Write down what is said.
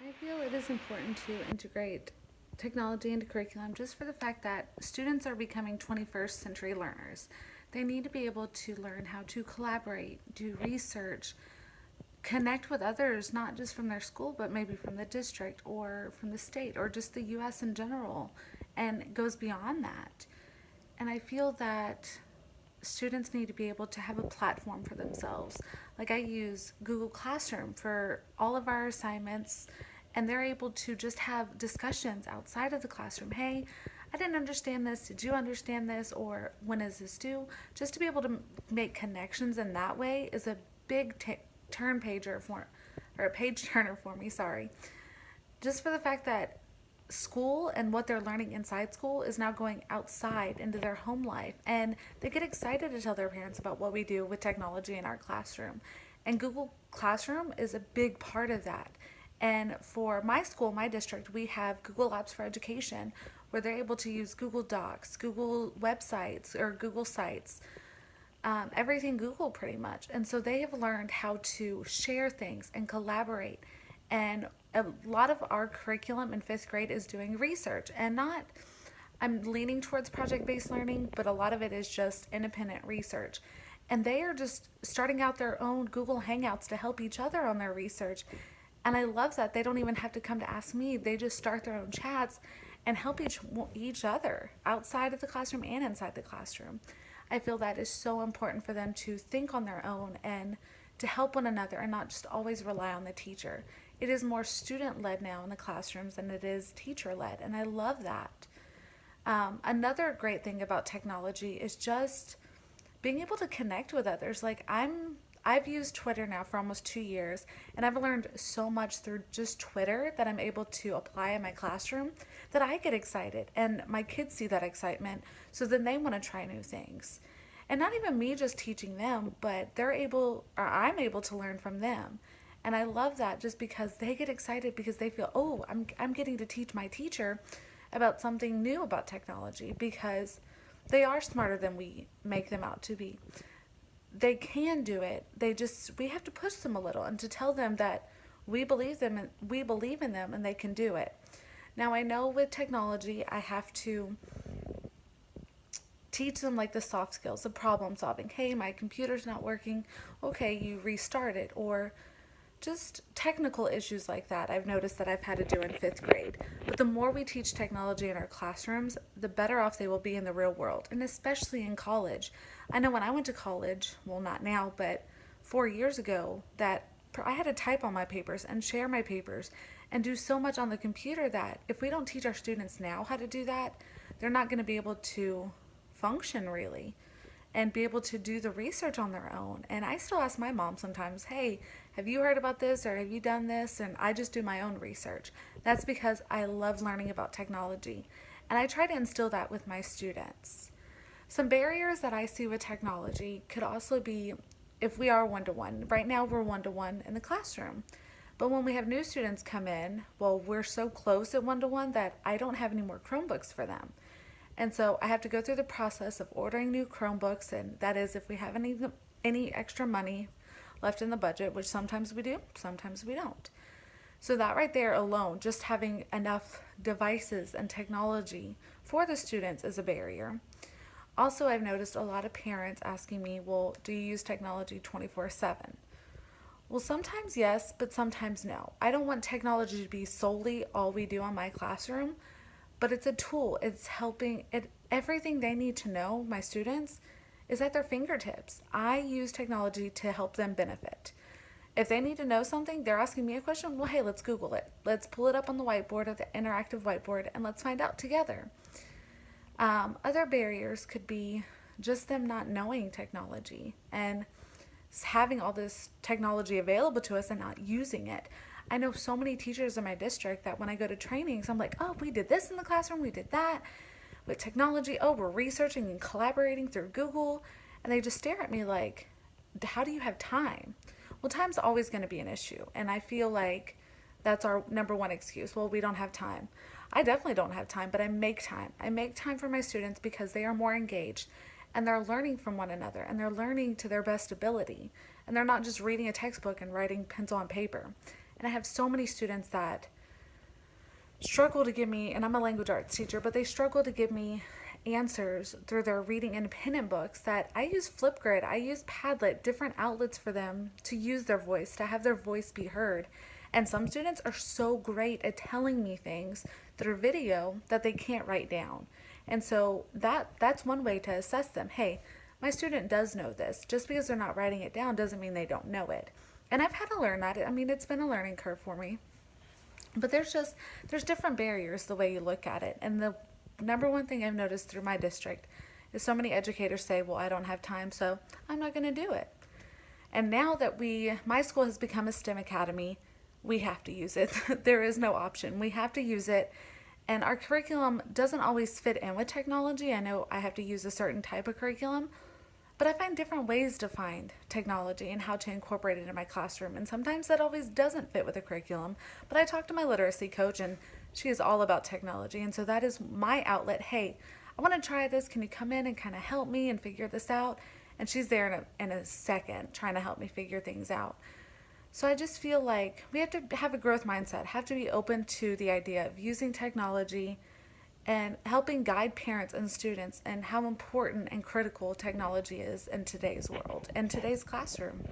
I feel it is important to integrate technology into curriculum just for the fact that students are becoming 21st century learners. They need to be able to learn how to collaborate, do research, connect with others, not just from their school, but maybe from the district or from the state or just the US in general, and it goes beyond that. And I feel that students need to be able to have a platform for themselves. Like I use Google Classroom for all of our assignments, and they're able to just have discussions outside of the classroom. Hey, I didn't understand this. Did you understand this? Or when is this due? Just to be able to make connections in that way is a big turn pager for, or a page turner for me, sorry. Just for the fact that school and what they're learning inside school is now going outside into their home life, and they get excited to tell their parents about what we do with technology in our classroom, and Google Classroom is a big part of that. And for my school, my district, we have Google Apps for Education where they're able to use Google Docs, Google websites, or Google sites, everything Google pretty much. And so they have learned how to share things and collaborate. And a lot of our curriculum in fifth grade is doing research and not, I'm leaning towards project based learning, but a lot of it is just independent research. And they are just starting out their own Google Hangouts to help each other on their research. And I love that they don't even have to come to ask me. They just start their own chats and help each other outside of the classroom and inside the classroom. I feel that is so important for them to think on their own and to help one another and not just always rely on the teacher. It is more student led now in the classrooms than it is teacher led, and I love that. Another great thing about technology is just being able to connect with others. I've used Twitter now for almost 2 years, and I've learned so much through just Twitter that I'm able to apply in my classroom that I get excited, and my kids see that excitement, so then they want to try new things. And not even me just teaching them, but I'm able to learn from them. And I love that just because they get excited because they feel, oh, I'm getting to teach my teacher about something new about technology because they are smarter than we make them out to be. They can do it. We have to push them a little and to tell them that we believe in them and they can do it. Now I know with technology I have to teach them like the soft skills, the problem solving. Hey, my computer's not working. Okay, you restart it, or just technical issues like that I've noticed that I've had to do in fifth grade. But the more we teach technology in our classrooms, the better off they will be in the real world, and especially in college. I know when I went to college, well, not now, but 4 years ago, that I had to type on my papers and share my papers and do so much on the computer that if we don't teach our students now how to do that, they're not going to be able to function really and be able to do the research on their own. And I still ask my mom sometimes, hey, have you heard about this or have you done this? And I just do my own research. That's because I love learning about technology. And I try to instill that with my students. Some barriers that I see with technology could also be if we are one to one. Right now, we're one to one in the classroom. But when we have new students come in, well, we're so close at one to one that I don't have any more Chromebooks for them. And so I have to go through the process of ordering new Chromebooks, and that is if we have any extra money left in the budget, which sometimes we do, sometimes we don't. So that right there alone, just having enough devices and technology for the students is a barrier. Also, I've noticed a lot of parents asking me, well, do you use technology 24/7? Well, sometimes yes, but sometimes no. I don't want technology to be solely all we do on my classroom, but it's a tool. It's helping it everything they need to know, my students, is at their fingertips. I use technology to help them benefit. If they need to know something, they're asking me a question, well, hey, let's Google it. Let's pull it up on the whiteboard or the interactive whiteboard and let's find out together. Other barriers could be just them not knowing technology and having all this technology available to us and not using it. I know so many teachers in my district that when I go to trainings, I'm like, oh, we did this in the classroom, we did that with technology. Oh, we're researching and collaborating through Google. And they just stare at me like, how do you have time? Well, time's always going to be an issue. And I feel like that's our number one excuse. Well, we don't have time. I definitely don't have time, but I make time. I make time for my students because they are more engaged and they're learning from one another and they're learning to their best ability. And they're not just reading a textbook and writing pencil on paper. And I have so many students that struggle to give me, and I'm a language arts teacher, but they struggle to give me answers through their reading independent books, that I use Flipgrid, I use Padlet, different outlets for them to use their voice, to have their voice be heard. And some students are so great at telling me things through video that they can't write down. And so that's one way to assess them. Hey, my student does know this. Just because they're not writing it down doesn't mean they don't know it. And I've had to learn that. I mean, it's been a learning curve for me. But there's different barriers the way you look at it. And the number one thing I've noticed through my district is so many educators say, well, I don't have time, so I'm not going to do it. And now that my school has become a STEM academy, we have to use it. There is no option. We have to use it. And our curriculum doesn't always fit in with technology. I know I have to use a certain type of curriculum, but I find different ways to find technology and how to incorporate it in my classroom. And sometimes that always doesn't fit with the curriculum. But I talked to my literacy coach, and she is all about technology. And so that is my outlet. Hey, I want to try this. Can you come in and kind of help me and figure this out? And she's there in a second trying to help me figure things out. So I just feel like we have to have a growth mindset, have to be open to the idea of using technology and helping guide parents and students and how important and critical technology is in today's world and today's classroom.